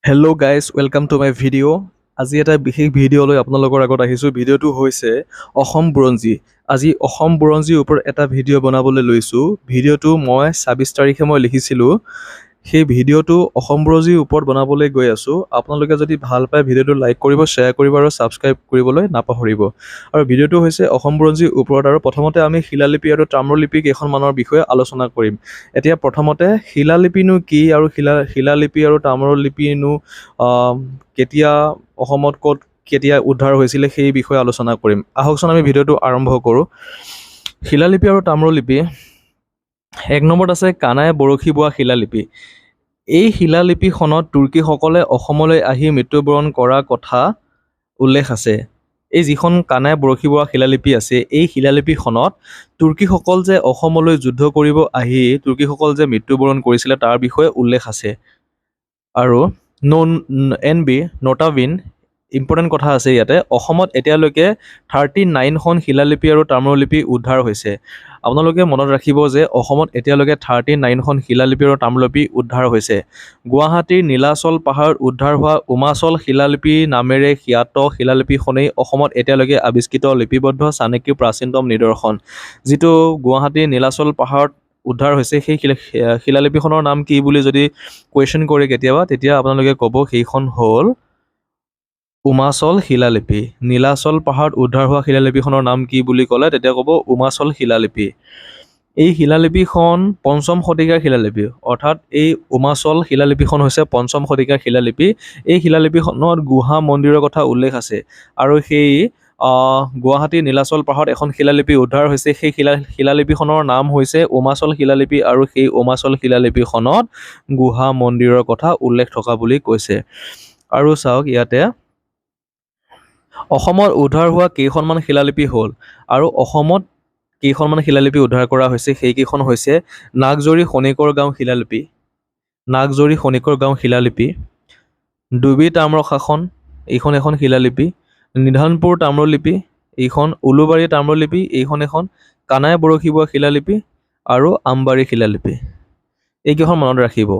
Hello' guys welcome to my video' আজি এটা বিশেষ ভিডিঅ' লৈ আপোনালোকৰ আগত আহিছোঁ। ভিডিঅ'টো হৈছে অসম বুৰঞ্জী। আজি অসম বুৰঞ্জীৰ ওপৰত এটা ভিডিঅ' বনাবলৈ লৈছোঁ। ভিডিঅ'টো মই ২৬ তাৰিখে লিখিছিলোঁ। সেই ভিডিঅ'টো অসম বুৰঞ্জীৰ ওপৰত বনাবলৈ গৈ আছোঁ। আপোনালোকে যদি ভাল পায় ভিডিঅ'টো লাইক কৰিব, শ্বেয়াৰ কৰিব আৰু ছাবস্ক্ৰাইব কৰিবলৈ নাপাহৰিব। আৰু ভিডিঅ'টো হৈছে অসম বুৰঞ্জীৰ ওপৰত। আৰু প্ৰথমতে আমি শিলালিপি আৰু তাম্ৰলিপি কেইখনমানৰ বিষয়ে আলোচনা কৰিম। এতিয়া প্ৰথমতে শিলালিপিনো কি আৰু শিলালিপি আৰু তাম্ৰলিপিনো কেতিয়া অসমত কেতিয়া উদ্ধাৰ হৈছিলে সেই বিষয়ে আলোচনা কৰিম। আহকচোন আমি ভিডিঅ'টো আৰম্ভ কৰোঁ। শিলালিপি আৰু তাম্ৰলিপি। ১ নম্বৰত আছে কানাই বৰশী বোৱা শিলালিপি। এই শিলালিপিখনত তুৰ্কীসকলে অসমলৈ আহি মৃত্যুবৰণ কৰা কথা উল্লেখ আছে। এই যিখন কানাই বৰশী বোৱা শিলালিপি আছে, এই শিলালিপিখনত তুৰ্কীসকল যে অসমলৈ যুদ্ধ কৰিব আহি তুৰ্কীসকল যে মৃত্যুবৰণ কৰিছিলে তাৰ বিষয়ে উল্লেখ আছে। আৰু নটাবিন ইম্পৰ্টেণ্ট কথা আছে ইয়াতে। অসমত এতিয়ালৈকে 39খন শিলালিপি আৰু তাম্ৰলিপি উদ্ধাৰ হৈছে। আপোনালোকে মনত ৰাখিব যে অসমত এতিয়ালৈকে 39খন শিলালিপি আৰু তাম্ৰলিপি উদ্ধাৰ হৈছে। গুৱাহাটীৰ নীলাচল পাহাৰত উদ্ধাৰ হোৱা উমাচল শিলালিপি নামেৰে খ্যাত শিলালিপিখনেই অসমত এতিয়ালৈকে আৱিষ্কৃত লিপিবদ্ধ চাণক্যৰ প্ৰাচীনতম নিদৰ্শন। যিটো গুৱাহাটীৰ নীলাচল পাহাৰত উদ্ধাৰ হৈছে, সেই শিলালিপিখনৰ নাম কি বুলি যদি কুৱেশ্যন কৰে কেতিয়াবা, তেতিয়া আপোনালোকে ক'ব সেইখন হ'ল উমাচল শিলালিপি। নীলাচল পাহাৰত উদ্ধাৰ হোৱা শিলালিপিখনৰ নাম কি বুলি ক'লে তেতিয়া ক'ব উমাচল শিলালিপি। এই শিলালিপিখন ৫ম শতিকাৰ শিলালিপি, অৰ্থাৎ এই উমাচল শিলালিপিখন হৈছে ৫ম শতিকাৰ শিলালিপি। এই শিলালিপিখনত গুহা মন্দিৰৰ কথা উল্লেখ আছে। আৰু সেই গুৱাহাটী নীলাচল পাহাৰত এখন শিলালিপি উদ্ধাৰ হৈছে। সেই শিলালিপিখনৰ নাম হৈছে উমাচল শিলালিপি আৰু সেই উমাচল শিলালিপিখনত গুহা মন্দিৰৰ কথা উল্লেখ থকা বুলি কৈছে। আৰু চাওক ইয়াতে অসমত উদ্ধাৰ হোৱা কেইখনমান শিলালিপি হ'ল আৰু অসমত কেইখনমান শিলালিপি উদ্ধাৰ কৰা হৈছে সেইকেইখন হৈছে নাগজৰী খনিকৰ গাঁও শিলালিপি, নাগজৰী খনিকৰ গাঁও শিলালিপি, ডুবি তাম্ৰ শাসন, এইখন এখন শিলালিপি, নিধানপুৰ তাম্ৰলিপি, এইখন উলুবাৰী তাম্ৰলিপি, এইখন এখন কানাই বৰশী বোৱা শিলালিপি আৰু আমবাৰী শিলালিপি। এইকেইখন মনত ৰাখিব।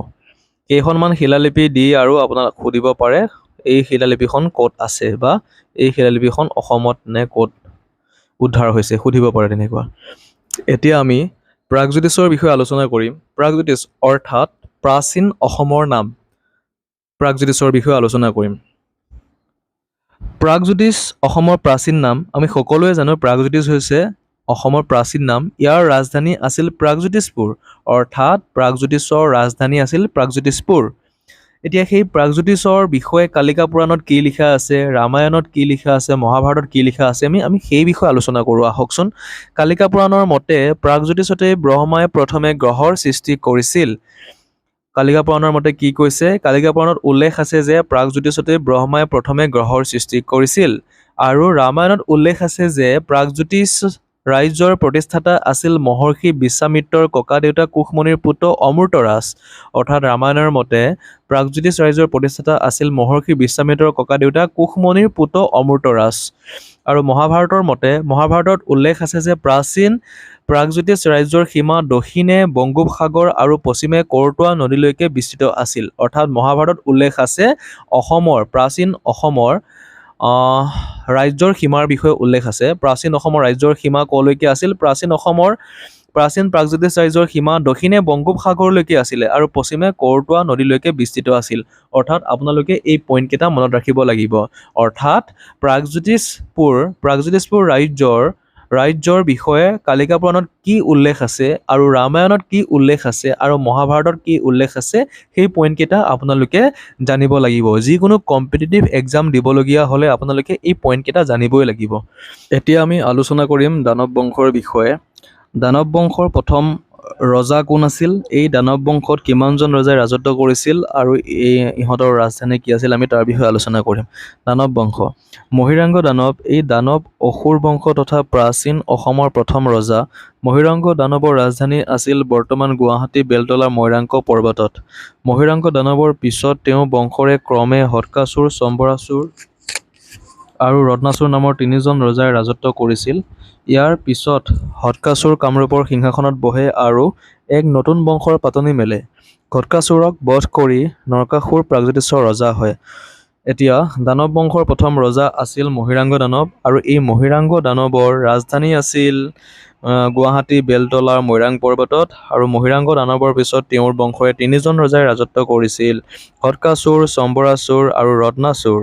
কেইখনমান শিলালিপি দি আৰু আপোনাক সুধিব পাৰে এই শিলালিপিখন ক'ত আছে বা এই শিলালিপিখন অসমত নে ক'ত উদ্ধাৰ হৈছে, সুধিব পাৰে তেনেকুৱা। এতিয়া আমি প্ৰাগজ্যোতিষৰ বিষয়ে আলোচনা কৰিম। প্ৰাগজ্যোতিষ অৰ্থাৎ প্ৰাচীন অসমৰ নাম। প্ৰাগজ্যোতিষৰ বিষয়ে আলোচনা কৰিম। প্ৰাগজ্যোতিষ অসমৰ প্ৰাচীন নাম। আমি সকলোৱে জানো প্ৰাগজ্যোতিষ হৈছে অসমৰ প্ৰাচীন নাম। ইয়াৰ ৰাজধানী আছিল প্ৰাগজ্যোতিষপুৰ, অৰ্থাৎ প্ৰাগজ্যোতিষৰ ৰাজধানী আছিল প্ৰাগজ্যোতিষপুৰ। এতিয়া সেই প্ৰাগজ্যোতিষৰ বিষয়ে কালিকা পুৰাণত কি লিখা আছে, ৰামায়ণত কি লিখা আছে, মহাভাৰতত কি লিখা আছে, আমি সেই বিষয়ে আলোচনা কৰোঁ। আহকচোন। কালিকা পুৰাণৰ মতে প্ৰাগজ্যোতিষতে ব্ৰহ্মাই প্ৰথমে গ্ৰহৰ সৃষ্টি কৰিছিল। কালিকা পুৰাণৰ মতে কি কৈছে? কালিকা পুৰাণত উল্লেখ আছে যে প্ৰাগজ্যোতিষতে ব্ৰহ্মাই প্ৰথমে গ্ৰহৰ সৃষ্টি কৰিছিল। আৰু ৰামায়ণত উল্লেখ আছে যে প্ৰাগজ্যোতিষ ৰাজ্যৰ প্ৰতিষ্ঠাতা আছিল মহৰ্ষি বিশ্বামিত্ৰৰ ককাদেউতা কুশমণিৰ পুত্ৰ অমৃতৰাজ। অৰ্থাৎ ৰামায়ণৰ মতে প্ৰাগজ্যোতিষ ৰাজ্যৰ প্ৰতিষ্ঠাতা আছিল মহৰ্ষি বিশ্বামিত্ৰৰ ককাদেউতা কুশমণিৰ পুত্ৰ অমৃতৰাজ। আৰু মহাভাৰতৰ মতে মহাভাৰতত উল্লেখ আছে যে প্ৰাচীন প্ৰাগজ্যোতিষ ৰাজ্যৰ সীমা দক্ষিণে বংগোপসাগৰ আৰু পশ্চিমে কৰতোৱা নদীলৈকে বিস্তৃত আছিল। অৰ্থাৎ মহাভাৰতত উল্লেখ আছে প্ৰাচীন অসমৰ ৰাজ্যৰ সীমাৰ বিষয়ে উল্লেখ আছে। প্ৰাচীন অসমৰ ৰাজ্যৰ সীমা ক'লৈকে আছিল? প্ৰাচীন প্ৰাগজ্যোতিষ ৰাজ্যৰ সীমা দক্ষিণে বংগোপসাগৰলৈকে আছিলে আৰু পশ্চিমে কৰতোৱা নদীলৈকে বিস্তৃত আছিল। অৰ্থাৎ আপোনালোকে এই পইণ্টকেইটা মনত ৰাখিব লাগিব। অৰ্থাৎ প্ৰাগজ্যোতিষপুৰ ৰাজ্যৰ বিষয়ে কালিকা পুৰাণত কি উল্লেখ আছে আৰু ৰামায়ণত কি উল্লেখ আছে আৰু মহাভাৰতত কি উল্লেখ আছে সেই পইণ্টকেইটা আপোনালোকে জানিব লাগিব। যিকোনো কম্পিটিটিভ এক্সাম দিবলগীয়া হ'লে আপোনালোকে এই পইণ্টকেইটা জানিবই লাগিব। এতিয়া আমি আলোচনা কৰিম দানৱ বংশৰ বিষয়ে। দানৱ বংশৰ প্ৰথম ৰজা কোন আছিল? এই দানৱ বংশত কিমানজন ৰজাই ৰাজত্ব কৰিছিল আৰু ইহঁতৰ ৰাজধানী কি আছিল? আমি তাৰ বিষয়ে আলোচনা কৰিম। দানৱ বংশ। মহিৰাংগ দানৱ। এই দানৱ অসুৰ বংশ তথা প্ৰাচীন অসমৰ প্ৰথম ৰজা। মহিৰাংগ দানৱৰ ৰাজধানী আছিল বৰ্তমান গুৱাহাটী বেলতলাৰ মৈৰাংক পৰ্বতত। মহিৰাংগ দানৱৰ পিছত তেওঁ বংশৰে ক্ৰমে হট্টাচুৰ, চম্বৰাচুৰ আৰু ৰত্নাচুৰ নামৰ 3জন ৰজাই ৰাজত্ব কৰিছিল। ইয়াৰ পিছত ঘটকাসুৰ কামৰূপৰ সিংহাসনত বহে আৰু এক নতুন বংশৰ পাতনি মেলে। ঘটকাসুৰক বধ কৰি নৰকাসুৰ প্ৰাগজ্যোতিষৰ ৰজা হয়। এতিয়া দানৱ বংশৰ প্ৰথম ৰজা আছিল মহিৰাংগ দানৱ আৰু এই মহিৰাংগ দানৱৰ ৰাজধানী আছিল গুৱাহাটী বেলতলাৰ মৈৰাং পৰ্বতত আৰু মহিৰাংগ দানৱৰ পিছত তেওঁৰ বংশৰে 3জন ৰজাই ৰাজত্ব কৰিছিল: ঘটকাসুৰ, চম্বৰাসুৰ আৰু ৰত্নাসুৰ।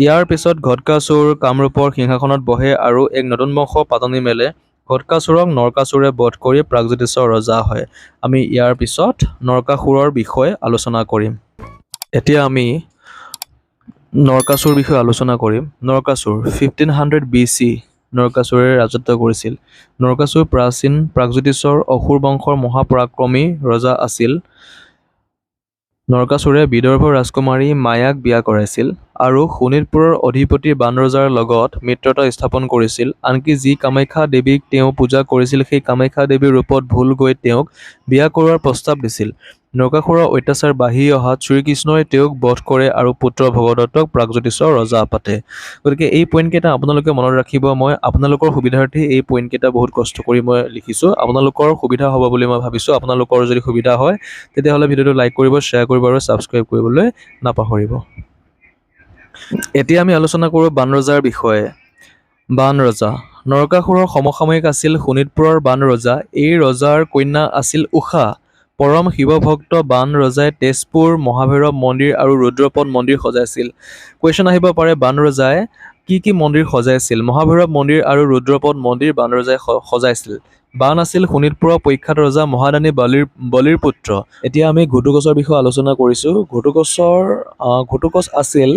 ইয়াৰ পিছত ঘটকাসুৰ কামৰূপৰ সিংহাসনত বহে আৰু এক নতুন বংশ পাতনি মেলে। ঘটকাসুৰক নৰকাসুৰে বধ কৰি প্ৰাগজ্যোতিষৰ ৰজা হয়। আমি ইয়াৰ পিছত নৰকাসুৰৰ বিষয়ে আলোচনা কৰিম। এতিয়া আমি নৰকাসুৰ বিষয়ে আলোচনা কৰিম। নৰকাসুৰ 1500 BC নৰকাসুৰে ৰাজত্ব কৰিছিল। নৰকাসুৰ প্ৰাচীন প্ৰাগজ্যোতিষৰ অসুৰ বংশৰ মহাপৰাক্ৰমী ৰজা আছিল। নৰকাসুৰে বিদৰ্ভৰ ৰাজকুমাৰী মায়াক বিয়া কৰাইছিল আৰু শোণিতপুৰৰ অধিপতি বানৰজাৰ লগত মিত্ৰতা স্থাপন কৰিছিল। আনকি যি কামাখ্যা দেৱীক তেওঁ পূজা কৰিছিল সেই কামাখ্যা দেৱীৰ ৰূপত ভুল গৈ তেওঁক বিয়া কৰোৱাৰ প্ৰস্তাৱ দিছিল। নৰকাসুৰৰ অত্যাচাৰ বাঢ়ি অহাত শ্ৰীকৃষ্ণই তেওঁক বধ কৰে আৰু পুত্ৰ ভগদত্তক প্ৰাগজ্যোতিষৰ ৰজা পাতে। গতিকে এই পইণ্টকেইটা আপোনালোকে মনত ৰাখিব। মই আপোনালোকৰ সুবিধাৰ্থে এই পইণ্টকেইটা বহুত কষ্ট কৰি মই লিখিছোঁ। আপোনালোকৰ সুবিধা হ'ব বুলি মই ভাবিছোঁ। আপোনালোকৰ যদি সুবিধা হয় তেতিয়াহ'লে ভিডিঅ'টো লাইক কৰিব, শ্বেয়াৰ কৰিব আৰু ছাবস্ক্ৰাইব কৰিবলৈ নাপাহৰিব। এতিয়া আমি আলোচনা কৰোঁ বানৰজাৰ বিষয়ে। বানৰজা নৰকাসুৰৰ সমসাময়িক আছিল শোণিতপুৰৰ বানৰজা। এই ৰজাৰ কন্যা আছিল উষা। পৰম শিৱভক্ত বানৰজাই তেজপুৰ মহাভৈৰৱ মন্দিৰ আৰু ৰুদ্ৰপদ মন্দিৰ সজাইছিল। কুৱেশ্যন আহিব পাৰে বানৰজাই কি মন্দিৰ সজাইছিল? মহাভৈৰৱ মন্দিৰ আৰু ৰুদ্ৰপদ মন্দিৰ বানৰজাই সজাইছিল। বান আছিল শোণিতপুৰৰ প্ৰখ্যাত ৰজা মহাদানী বলিৰ পুত্ৰ। এতিয়া আমি ঘটুকচৰ বিষয়ে আলোচনা কৰিছোঁ। ঘটুকচ আছিল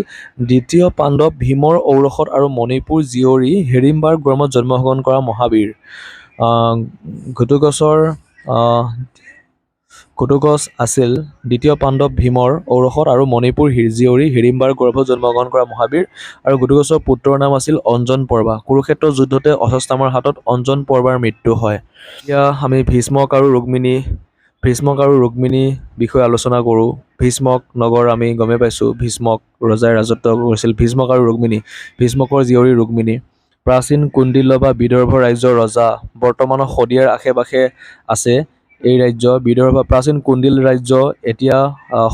দ্বিতীয় পাণ্ডৱ ভীমৰ ঔৰসত আৰু মণিপুৰ জীয়ৰী হিড়িম্বাৰ গ্ৰামত জন্মগ্ৰহণ কৰা মহাবীৰ। ঘটুকচ আছিল দ্বিতীয় পাণ্ডৱ ভীমৰ ঔৰসত আৰু মণিপুৰ জীয়ৰী হিড়িম্বাৰ গৰ্ভত জন্মগ্ৰহণ কৰা মহাবীৰ। আৰু ঘটুকচৰ পুত্ৰৰ নাম আছিল অঞ্জন পৰ্বা। কুৰুক্ষেত্ৰ যুদ্ধতে অশ্বত্থামাৰ হাতত অঞ্জন পৰ্বাৰ মৃত্যু হয়। এতিয়া আমি ভীষ্মক আৰু ৰুক্মিণী বিষয়ে আলোচনা কৰোঁ। ভীষ্মক নগৰ আমি গমেই পাইছোঁ। ভীষ্মক ৰজাই ৰাজত্ব কৰিছিল। ভীষ্মক আৰু ৰুক্মিণী, ভীষ্মকৰ জীয়ৰী ৰুক্মিণী প্ৰাচীন কুণ্ডিল্য বা বিদৰ্ভ ৰাজ্যৰ ৰজা। বৰ্তমানৰ শদিয়াৰ আশে পাশে আছে এই ৰাজ্য। প্ৰাচীন কুণ্ডিল ৰাজ্য এতিয়া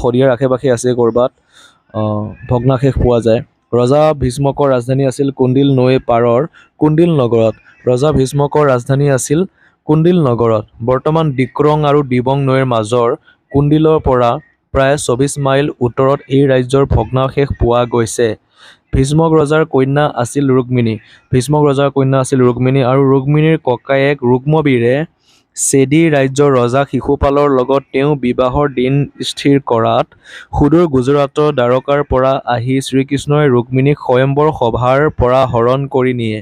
শদিয়াৰ আশে পাশে আছে ক'ৰবাত, ভগ্নাশেষ পোৱা যায়। ৰজা ভীষ্মকৰ ৰাজধানী আছিল কুণ্ডিল নৈ পাৰৰ কুণ্ডিল নগৰত। ৰজা ভীষ্মকৰ ৰাজধানী আছিল কুণ্ডিল নগৰত। বৰ্তমান ডিক্ৰং আৰু দিবং নৈৰ মাজৰ কুণ্ডিলৰ পৰা প্ৰায় 24 মাইল উত্তৰত এই ৰাজ্যৰ ভগ্নাৱশেষ পোৱা গৈছে। ভীষ্মক ৰজাৰ কন্যা আছিল ৰুক্মিণী আৰু ৰুক্মিণীৰ ককায়েক ৰুক্মবীৰে চেদি ৰাজ্যৰ ৰজা শিশুপালৰ লগত তেওঁ বিবাহৰ দিন স্থিৰ কৰাত সুদূৰ গুজৰাটৰ দ্বাৰকাৰ পৰা আহি শ্ৰীকৃষ্ণই ৰুক্মিণীক স্বয়ম্বৰ সভাৰ পৰা হৰণ কৰি নিয়ে।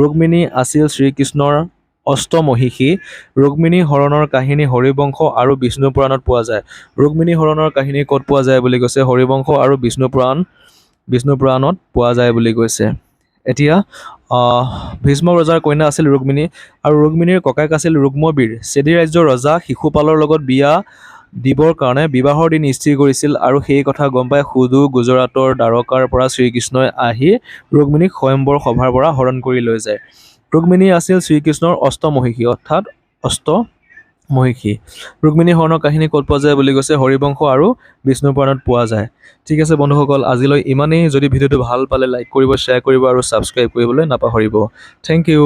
ৰুক্মিণী আছিল শ্ৰীকৃষ্ণৰ অষ্টমহিষী। ৰুক্মিণী হৰণৰ কাহিনী হৰিবংশ আৰু বিষ্ণু পুৰাণত পোৱা যায়। ৰুক্মিণী হৰণৰ কাহিনী ক'ত পোৱা যায় বুলি কৈছে? হৰিবংশ আৰু বিষ্ণু পুৰাণত পোৱা যায় বুলি কৈছে। এতিয়া ভীষ্মক ৰজাৰ কন্যা আছিল ৰুক্মিণী আৰু ৰুক্মিণীৰ ককায়েক আছিল ৰুক্মবীৰ। চেদি ৰাজ্যৰ ৰজা শিশুপালৰ লগত বিয়া দিবৰ কাৰণে বিবাহৰ দিন স্থিৰ কৰিছিল আৰু সেই কথা গম পাই সুদূৰ গুজৰাটৰ দ্বাৰকাৰ পৰা শ্ৰীকৃষ্ণই আহি ৰুক্মিণীক স্বয়ম্বৰ সভাৰ পৰা হৰণ কৰি লৈ যায়। ৰুক্মিণী আছিল শ্ৰীকৃষ্ণৰ অষ্টমহিষী। ৰুক্মিণী হৰণৰ কাহিনী ক'ত পোৱা যায় বুলি কৈছে? হৰিবংশ আৰু বিষ্ণু পুৰাণত পোৱা যায়। ঠিক আছে বন্ধুসকল, আজিলৈ ইমানেই। যদি ভিডিঅ'টো ভাল পালে লাইক কৰিব, শ্বেয়াৰ কৰিব আৰু ছাবস্ক্ৰাইব কৰিবলৈ নাপাহৰিব। Thank U.